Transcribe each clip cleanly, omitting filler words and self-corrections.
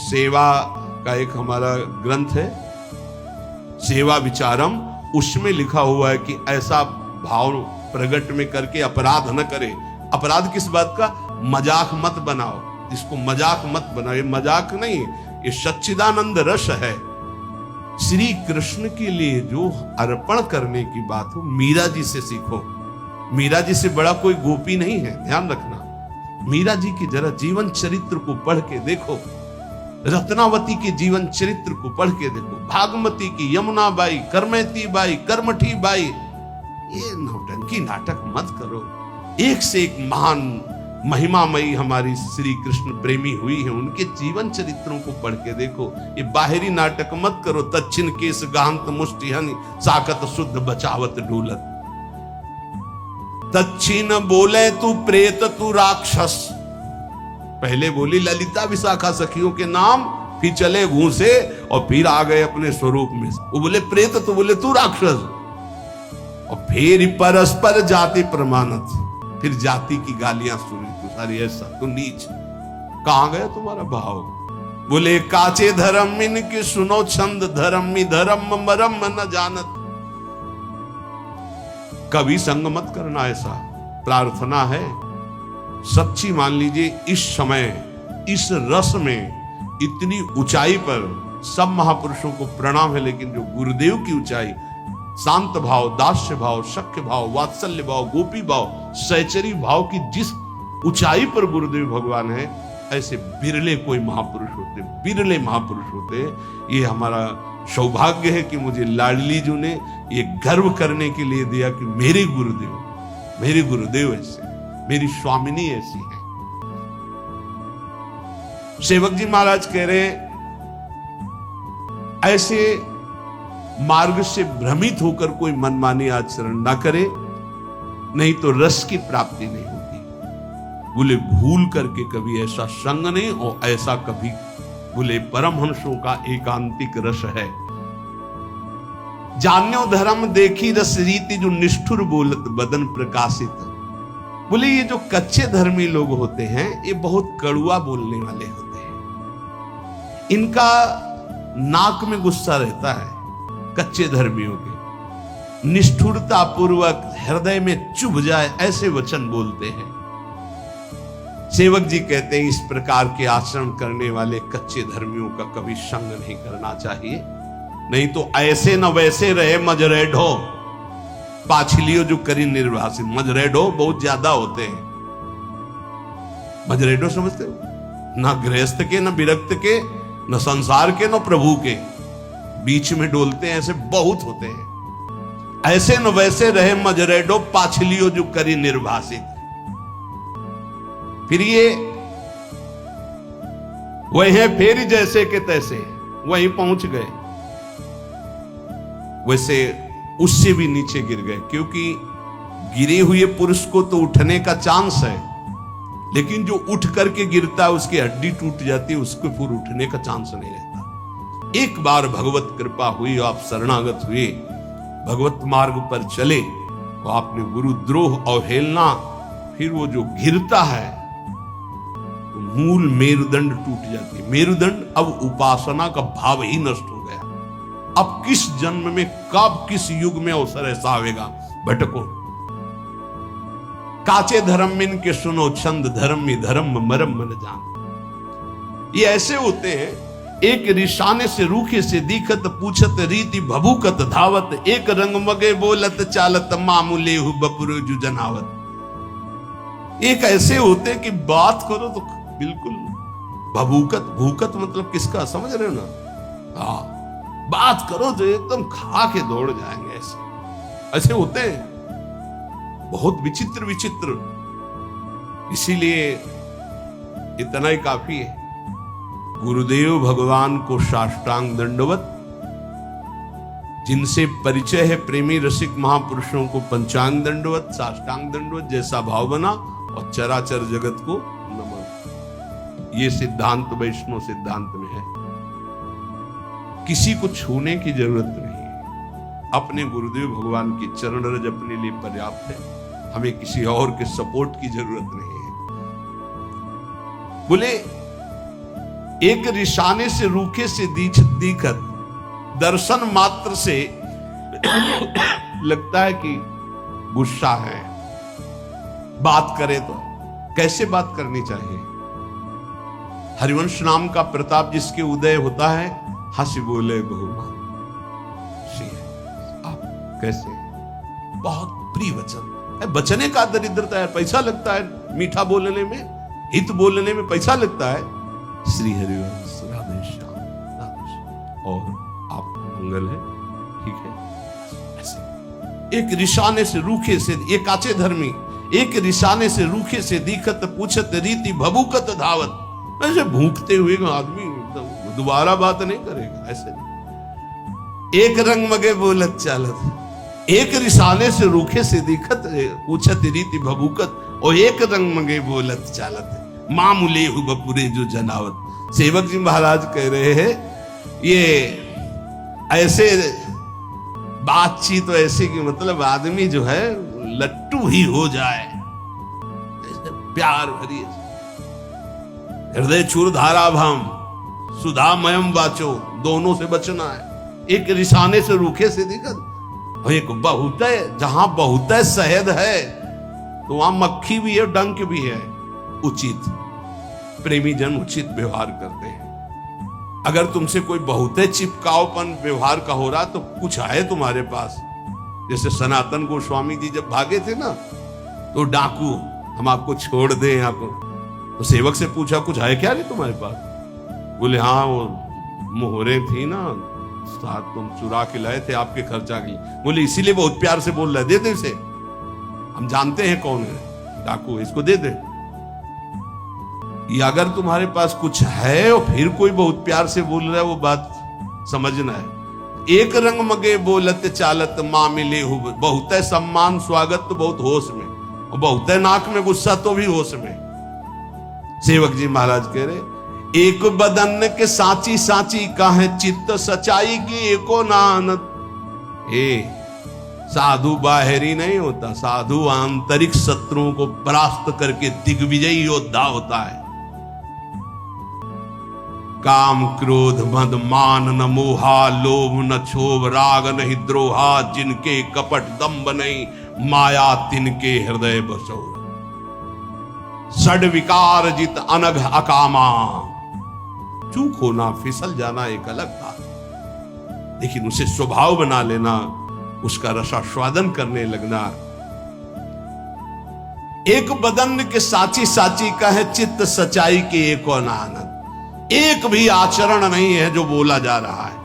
सेवा का एक हमारा ग्रंथ है सेवा विचारम, उसमें लिखा हुआ है कि ऐसा भाव प्रकट में करके अपराध न करे। अपराध किस बात का? मजाक मत बनाओ, इसको मजाक मत बनाओ, ये मजाक नहीं, ये सच्चिदानंद रस है। श्री कृष्ण के लिए जो अर्पण करने की बात हो, मीरा जी से सीखो। मीरा जी से बड़ा कोई गोपी नहीं है, ध्यान रखना। मीरा जी की जरा जीवन चरित्र को पढ़ के देखो, रत्नावती के जीवन चरित्र को पढ़ के देखो, भागमती की, यमुना बाई, करमैती बाई, कर्मठी बाई। ये नौटंकी नाटक मत करो। एक से एक महान महिमामयी हमारी श्री कृष्ण प्रेमी हुई है, उनके जीवन चरित्रों को पढ़ के देखो। ये बाहरी नाटक मत करो। तच्छिन केस गांत मुष्टिहनि साकत शुद्ध बचावत ढूलत। तच्छिन बोले तू प्रेत तू राक्षस, पहले बोली ललिता विशाखा सखियों के नाम, फिर चले घूसे और फिर आ गए अपने स्वरूप में। वो बोले प्रेत तो बोले तू राक्षस, और फिर परस्पर जाति प्रमाणत, फिर जाति की गालियां सुनी तू सारी, ऐसा तू नीच। कहां गया तुम्हारा भाव? बोले काचे धर्म इनके सुनो छंद, धर्मी धर्म मरम न जानत। कभी संग मत करना, ऐसा प्रार्थना है सच्ची। मान लीजिए इस समय इस रस में इतनी ऊंचाई पर सब महापुरुषों को प्रणाम है, लेकिन जो गुरुदेव की ऊंचाई, शांत भाव, दास्य भाव, शक्य भाव, वात्सल्य भाव, गोपी भाव, सहचरी भाव की जिस ऊंचाई पर गुरुदेव भगवान है, ऐसे बिरले कोई महापुरुष होते, बिरले महापुरुष होते। ये हमारा सौभाग्य है कि मुझे लाडली जी ने ये गर्व करने के लिए दिया कि मेरे गुरुदेव ऐसे, मेरी स्वामिनी ऐसी है। सेवक जी महाराज कह रहे ऐसे मार्ग से भ्रमित होकर कोई मनमानी आचरण ना करे, नहीं तो रस की प्राप्ति नहीं होती। बोले भूल करके कभी ऐसा संग नहीं, और ऐसा कभी बोले परमहंसों का एकांतिक रस है। जान्यो धर्म देखी रस रीति, जो निष्ठुर बोलत बदन प्रकाशित। बोले ये जो कच्चे धर्मी लोग होते हैं, ये बहुत कड़ुआ बोलने वाले होते हैं, इनका नाक में गुस्सा रहता है। कच्चे धर्मियों के निष्ठुरता पूर्वक हृदय में चुभ जाए ऐसे वचन बोलते हैं। सेवक जी कहते हैं इस प्रकार के आचरण करने वाले कच्चे धर्मियों का कभी संग नहीं करना चाहिए, नहीं तो ऐसे न वैसे रहे मजरेढो। पाछलियो जो करी निर्वासित, मजरेढो बहुत ज्यादा होते हैं। मजरेढो समझते हो? ना गृहस्थ के, न विरक्त के, न संसार के, न प्रभु के, बीच में डोलते हैं, ऐसे बहुत होते हैं। ऐसे न वैसे रहे मजरेढो, पाछलियो जो करी निर्वासित। फिर ये वही फेरी जैसे के तैसे वहीं पहुंच गए, वैसे उससे भी नीचे गिर गए, क्योंकि गिरे हुए पुरुष को तो उठने का चांस है, लेकिन जो उठ करके गिरता है उसकी हड्डी टूट जाती है, उसको फिर उठने का चांस नहीं रहता। एक बार भगवत कृपा हुई, आप शरणागत हुए, भगवत मार्ग पर चले, तो आपने गुरुद्रोह अवहेलना, फिर वो जो गिरता है तो मूल मेरुदंड टूट जाती है। मेरुदंड अब उपासना का भाव ही नष्ट हो गया। अब किस जन्म में, कब, किस युग में अवसर ऐसा आवेगा, भटको। काचे धर्म इनके सुनो छंद, धर्मी धर्म मरम मन जान। ये ऐसे होते हैं, एक रिशाने से रूखे से दिखत, पूछत रीति भभूकत धावत, एक रंग मगे बोलत चालत, मामूले हु बपुरो जु जनावत। एक ऐसे होते कि बात करो तो बिल्कुल भभूकत, भूकत मतलब किसका, समझ रहे हो ना? हाँ, बात करो तो एकदम खा के दौड़ जाएंगे, ऐसे होते हैं, बहुत विचित्र विचित्र। इसीलिए इतना ही काफी है, गुरुदेव भगवान को साष्टांग दंडवत। जिनसे परिचय है प्रेमी रसिक महापुरुषों को पंचांग दंडवत, साष्टांग दंडवत, जैसा भाव बना, और चराचर जगत को नमन। ये सिद्धांत वैष्णव सिद्धांत में है। किसी को छूने की जरूरत नहीं है, अपने गुरुदेव भगवान की चरण रज अपने लिए पर्याप्त है, हमें किसी और के सपोर्ट की जरूरत नहीं है। बोले एक रिसाने से रूखे से दीखत, दर्शन मात्र से लगता है कि गुस्सा है। बात करे तो कैसे बात करनी चाहिए? हरिवंश नाम का प्रताप जिसके उदय होता है, हंसी बोले बहुमान। आप कैसे, बहुत प्रिय वचन, बचने का दरिद्रता है, पैसा लगता है मीठा बोलने में, हित बोलने में पैसा लगता है। श्री हरिवंश राधे श्याम, राधे श्याम, और आपका मंगल है, ठीक है। ऐसे एक रिसाने से रूखे से, एक आचे धर्मी, एक रिसाने से रूखे से दीखत, पूछत रीति भभूकत धावत। ऐसे भूखते हुए आदमी दोबारा बात नहीं करेगा, ऐसे नहीं। एक रंग मगे बोलत चालत, एक रिसाने से रूखे से दीखत, पूछत रीति भभूकत, और एक रंग मगे बोलत चालत, मामूले हु बपुरे जो जनावत। सेवक जी महाराज कह रहे हैं, ये ऐसे बातचीत तो ऐसे कि मतलब आदमी जो है लट्टू ही हो जाए, प्यार भरी हृदय चूर धारा भाम सुधामयम वाचो, दोनों से बचना है। एक रिसाने से रूखे से दिक्कत, और एक बहुत है, जहां बहुत है शहद है तो वहां मक्खी भी है, डंक भी है। उचित प्रेमी जन उचित व्यवहार करते हैं। अगर तुमसे कोई बहुत चिपकावपन व्यवहार का हो रहा तो कुछ है तुम्हारे पास। जैसे सनातन गोस्वामी जी जब भागे थे ना, तो डाकू, हम आपको छोड़ दें आपको, तो सेवक से पूछा कुछ है क्या नहीं तुम्हारे पास? बोले हाँ, वो मोहरे थी ना साथ, तुम चुरा के लाए थे आपके खर्चा की। बोले इसीलिए बहुत प्यार से बोल रहा है, दे दे इसे, हम जानते हैं कौन है डाकू, इसको दे दे। ये अगर तुम्हारे पास कुछ है और फिर कोई बहुत प्यार से बोल रहा है, वो बात समझना है। एक रंग मगे बोलत चालत मामिले हो, बहुत है सम्मान स्वागत तो बहुत होश में, और बहुत है नाक में गुस्सा तो भी होश में। सेवक जी महाराज कह रहे, एक बदन के साची साची का है चित्त, सच्चाई की एको नानत। साधु बाहरी नहीं होता, साधु आंतरिक शत्रुओं को परास्त करके दिग्विजयी योद्धा होता है। काम क्रोध मद मान न मोहा, लोभ न क्षोभ राग नहीं द्रोहा, जिनके कपट दम्भ नहीं, माया तिनके हृदय बसो। षड विकार जित अनघ अकामा, चूक होना फिसल जाना एक अलग बात, लेकिन उसे स्वभाव बना लेना, उसका रसास्वादन करने लगना। एक बदन के साची साची का है चित्त, सच्चाई के एको आनंद। एक भी आचरण नहीं है जो बोला जा रहा है।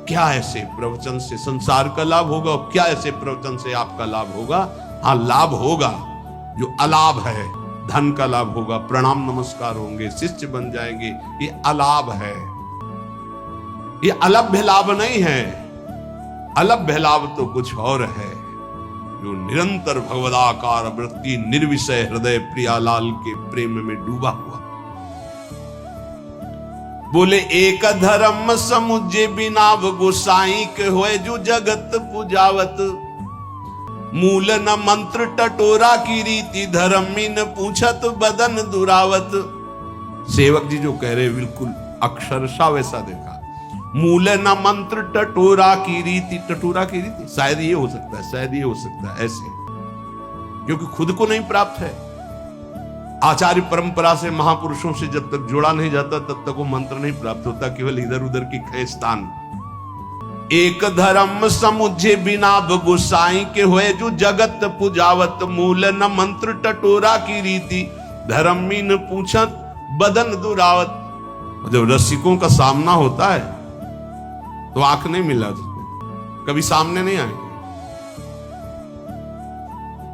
क्या ऐसे प्रवचन से संसार का लाभ होगा, और क्या ऐसे प्रवचन से आपका लाभ होगा? हाँ, लाभ होगा। जो अलाभ है, धन का लाभ होगा, प्रणाम नमस्कार होंगे, शिष्य बन जाएंगे, ये अलाभ है, ये अलभ्य लाभ नहीं है। अलभ्य लाभ तो कुछ और है, जो निरंतर भगवदाकार वृत्ति निर्विषय हृदय प्रियालाल के प्रेम में डूबा हुआ। बोले एक धर्म समुझे बिना गोसाई के होए, जो जगत पुजावत, मूल न मंत्र टटोरा की रीति, धर्मी न पूछत बदन दुरावत। सेवक जी जो कह रहे बिल्कुल अक्षरशः वैसा देखा। मूल न मंत्र टटोरा की रीति, टटोरा की रीति शायद ये हो सकता है, शायद ये हो सकता है ऐसे, क्योंकि खुद को नहीं प्राप्त है। आचार्य परंपरा से, महापुरुषों से जब तक जोड़ा नहीं जाता तब तक वो मंत्र नहीं प्राप्त होता, केवल इधर उधर की खेस्तान। एक धर्म समुझे बिना गोसाई के होए, जो जगत पुजावत, मूल न मंत्र टटोरा की रीति, धर्मी न पूछत बदन दुरावत। जब रसिकों का सामना होता है तो आंख नहीं मिला, कभी सामने नहीं आएंगे।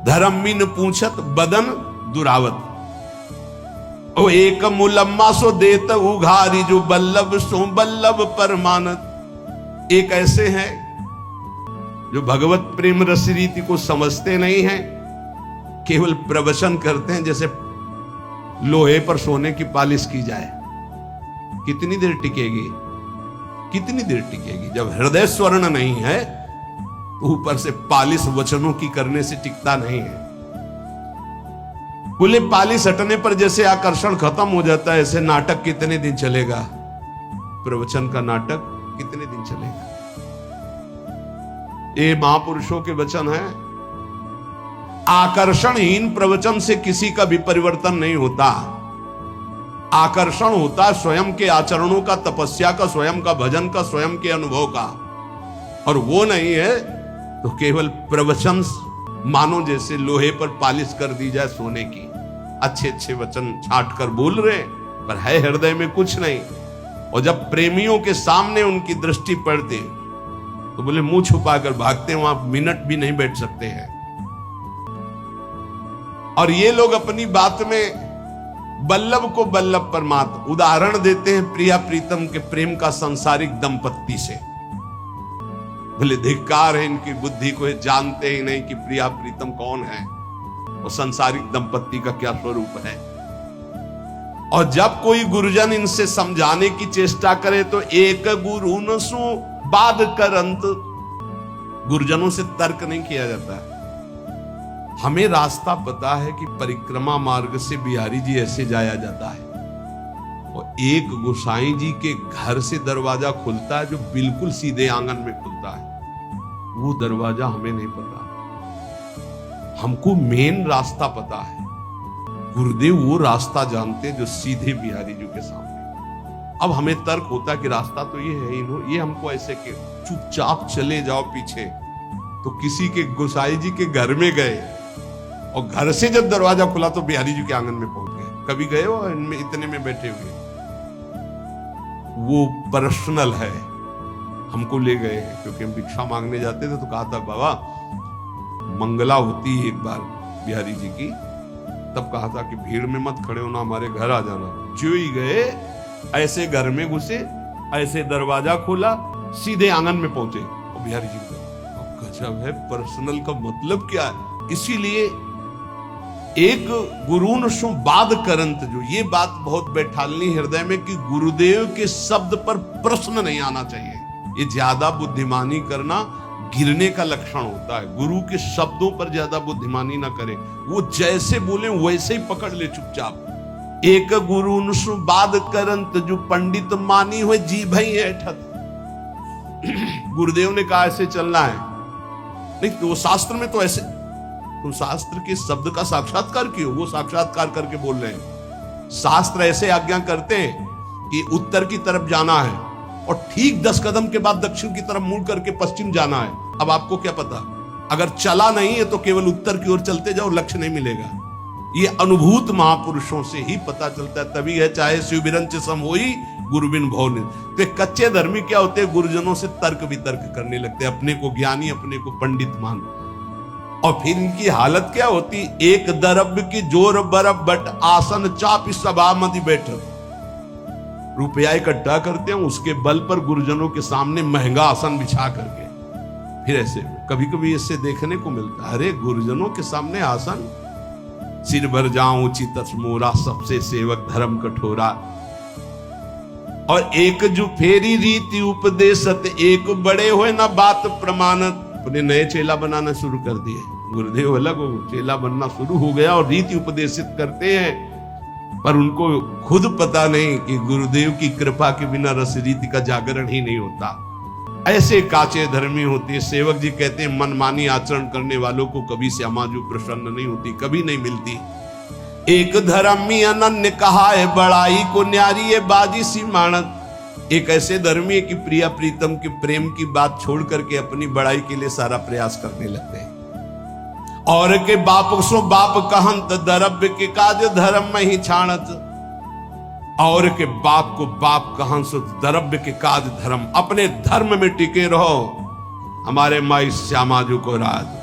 धर्मी न पूछत बदन दुरावत। ओ एक मुलम्मा सो देत उघारी, जो बल्लभ सो बल्लभ परमानत। एक ऐसे हैं जो भगवत प्रेम रस रीति को समझते नहीं हैं, केवल प्रवचन करते हैं जैसे लोहे पर सोने की पालिश की जाए। कितनी देर टिकेगी, कितनी देर टिकेगी? जब हृदय स्वर्ण नहीं है तो ऊपर से पालिश वचनों की करने से टिकता नहीं है। बोले पालिश हटने पर जैसे आकर्षण खत्म हो जाता है, ऐसे नाटक कितने दिन चलेगा? प्रवचन का नाटक कितने दिन चलेगा? ये महापुरुषों के वचन है। आकर्षणहीन प्रवचन से किसी का भी परिवर्तन नहीं होता। आकर्षण होता स्वयं के आचरणों का, तपस्या का, स्वयं का भजन का, स्वयं के अनुभव का। और वो नहीं है तो केवल प्रवचन मानो जैसे लोहे पर पालिश कर दी जाए सोने की। अच्छे अच्छे वचन छाट कर बोल रहे पर है हृदय में कुछ नहीं। और जब प्रेमियों के सामने उनकी दृष्टि पड़ती तो बोले मुंह छुपाकर भागते, वहां मिनट भी नहीं बैठ सकते हैं। और ये लोग अपनी बात में बल्लभ को बल्लभ परमात्मा उदाहरण देते हैं प्रिया प्रीतम के प्रेम का सांसारिक दंपत्ति से। बोले धिक्कार है इनकी बुद्धि को, जानते ही नहीं कि प्रिया प्रीतम कौन है और सांसारिक दंपत्ति का क्या स्वरूप है। और जब कोई गुरुजन इनसे समझाने की चेष्टा करे तो एक गुरु न सु बाद करंत, गुरुजनों से तर्क नहीं किया जाता। हमें रास्ता पता है कि परिक्रमा मार्ग से बिहारी जी ऐसे जाया जाता है, और एक गोसाई जी के घर से दरवाजा खुलता है जो बिल्कुल सीधे आंगन में खुलता है। वो दरवाजा हमें नहीं पता, हमको मेन रास्ता पता है। गुरुदेव वो रास्ता जानते जो सीधे बिहारी जी के सामने। अब हमें तर्क होता कि रास्ता तो ये है ही, ये हमको ऐसे के चुपचाप चले जाओ पीछे। तो किसी के गोसाई जी के घर में गए और घर से जब दरवाजा खुला तो बिहारी जी के आंगन में पहुंच गए। कभी गए हो इनमें इतने में बैठे हुए? वो पर्सनल है, हमको ले गए क्योंकि हम भिक्षा मांगने जाते थे। तो कहा था बाबा मंगला होती है एक बार बिहारी जी की, तब कहा था कि भीड़ में मत खड़े होना, हमारे घर आ जाना। जो ही गए ऐसे घर में घुसे, ऐसे दरवाजा खोला, सीधे आंगन में पहुंचे और बिहारी जी को गजब है। पर्सनल का मतलब क्या है? इसीलिए एक गुरुन सु बाद करंत, जो ये बात बहुत बैठालनी हृदय में कि गुरुदेव के शब्द पर प्रश्न नहीं आना चाहिए। ये ज्यादा बुद्धिमानी करना गिरने का लक्षण होता है। गुरु के शब्दों पर ज्यादा बुद्धिमानी ना करे, वो जैसे बोले वैसे ही पकड़ ले चुपचाप। एक गुरु सु बाद करंत, जो पंडित मानी हुए जी भई ऐठत। गुरुदेव ने कहा ऐसे चलना है, नहीं तो वो शास्त्र में तो ऐसे, तुम शास्त्र के शब्द का साक्षात्कार क्यों? वो साक्षात्कार करके बोल रहे हैं। शास्त्र ऐसे आज्ञा करते हैं कि उत्तर की तरफ जाना है और ठीक 10 कदम के बाद दक्षिण की तरफ मुड़ करके पश्चिम जाना है। अब आपको क्या पता, अगर चला नहीं है तो केवल उत्तर की ओर चलते जाओ, लक्ष्य नहीं मिलेगा। ये अनुभूत महापुरुषों से ही पता चलता है। तभी है चाहे शिव बिरंच सम होई गुरु बिन भव। तो कच्चे धर्मी क्या होते हैं? गुरुजनों से तर्क वितर्क करने लगते, अपने को ज्ञानी, अपने को पंडित मान। और फिर इनकी हालत क्या होती? एक दरब की जोर बरब बट आसन चाप सभा मधि बैठ। रुपया इकट्ठा करते हैं, उसके बल पर गुरुजनों के सामने महंगा आसन बिछा करके फिर ऐसे कभी कभी इससे देखने को मिलता है, अरे गुरुजनों के सामने आसन, सिर भर जाऊं चित मोरा, सबसे सेवक धर्म कठोरा। और एक जो फेरी रीति उपदेशत, एक बड़े हुए ना बात प्रमाणत। अपने नए चेला बनाना शुरू कर दिए। गुरुदेव अलग हो, चेला बनना शुरू हो गया और रीति उपदेशित करते हैं, पर उनको खुद पता नहीं कि गुरुदेव की कृपा के बिना रस रीति का जागरण ही नहीं होता। ऐसे काचे धर्मी होते हैं। सेवक जी कहते हैं मनमानी आचरण करने वालों को कभी श्यामा जी प्रसन्न नहीं होती, कभी नहीं मिलती। एक धर्मी अनन्य कहा है बड़ाई को न्यारी है बाजी सी मानत। एक ऐसे धर्मी है कि प्रिया प्रीतम के प्रेम की बात छोड़ करके अपनी बड़ाई के लिए सारा प्रयास करने लगते हैं। और के बाप सो बाप कहंत, दरब्य के काज धर्म में ही छाणत। और के बाप को बाप कहन सो दरब्य के काज धर्म, अपने धर्म में टिके रहो। हमारे माई श्यामा जी को राज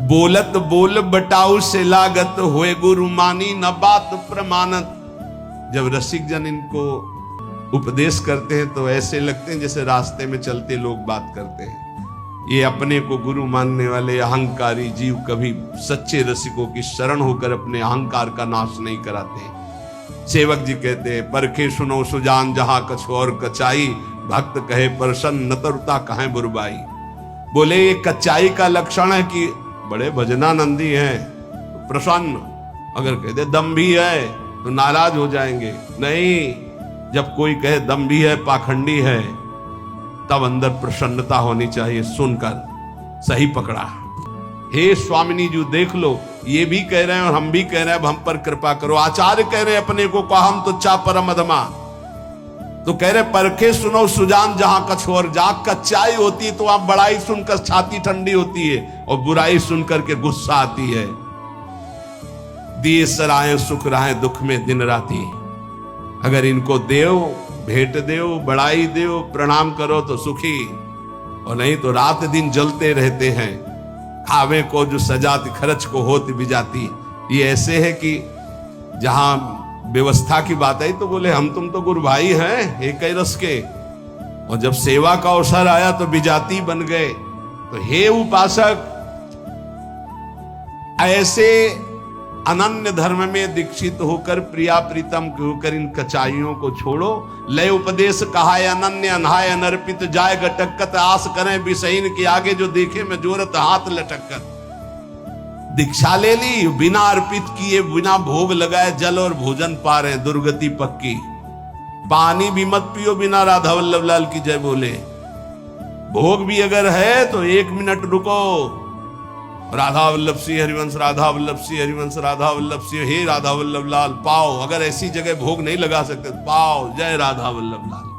बोलत बोल बटाऊ से लागत, होए गुरु मानी न बात प्रमाणत। जब रसिक जन इनको उपदेश करते हैं तो ऐसे लगते हैं जैसे रास्ते में चलते लोग बात करते हैं। ये अपने को गुरु मानने वाले अहंकारी जीव कभी सच्चे रसिकों की शरण होकर अपने अहंकार का नाश नहीं कराते। सेवक जी कहते हैं परखे सुनो सुजान जहां कछु और कचाई, भक्त कहे प्रसन्न नतरुता कहे बुरबाई। बोले ये कच्चाई का लक्षण है कि बड़े भजनानंदी हैं, प्रसन्न, अगर कह दे दम्भी है तो नाराज हो जाएंगे। नहीं, जब कोई कहे दम्भी है, पाखंडी है, तब अंदर प्रसन्नता होनी चाहिए। सुनकर सही पकड़ा। हे स्वामिनी जी देख लो, ये भी कह रहे हैं और हम भी कह रहे हैं, अब हम पर कृपा करो। आचार्य कह रहे हैं अपने को कहा हम तो चा परम अधमा, तो कह रहे परखे सुनो सुजान जहां कछोर, जहां कच्चाई होती है तो वहां बड़ाई सुनकर छाती ठंडी होती है और बुराई सुनकर के गुस्सा आती है। दिए सराय सुख राहे दुख में दिन राती। अगर इनको देव भेंट देव, बड़ाई देव, प्रणाम करो तो सुखी, और नहीं तो रात दिन जलते रहते हैं। खावे को जो सजाती खर्च को होती भी जाती। ये ऐसे है कि जहां व्यवस्था की बात आई तो बोले हम तुम तो गुरु भाई हैं एक ही रस के, और जब सेवा का अवसर आया तो विजाती बन गए। तो हे उपासक, ऐसे अनन्य धर्म में दीक्षित होकर प्रिया प्रीतम होकर इन कचाइयों को छोड़ो। लय उपदेश कहा अनन्य अनहाय अनर्पित जाय गटकत, आस करें विषहीन के आगे जो देखे में जोरत हाथ लटककर। दीक्षा ले ली, बिना अर्पित किए बिना भोग लगाए जल और भोजन पा रहे, दुर्गति पक्की। पानी भी मत पियो बिना राधा वल्लभ लाल की जय बोले। भोग भी अगर है तो 1 मिनट रुको, राधा वल्लभ सिंह हरिवंश, राधा वल्लभ सिंह हरिवंश, राधा वल्लभ सिंह, हे राधा वल्लभ लाल पाओ। अगर ऐसी जगह भोग नहीं लगा सकते पाओ, जय राधा वल्लभ लाल।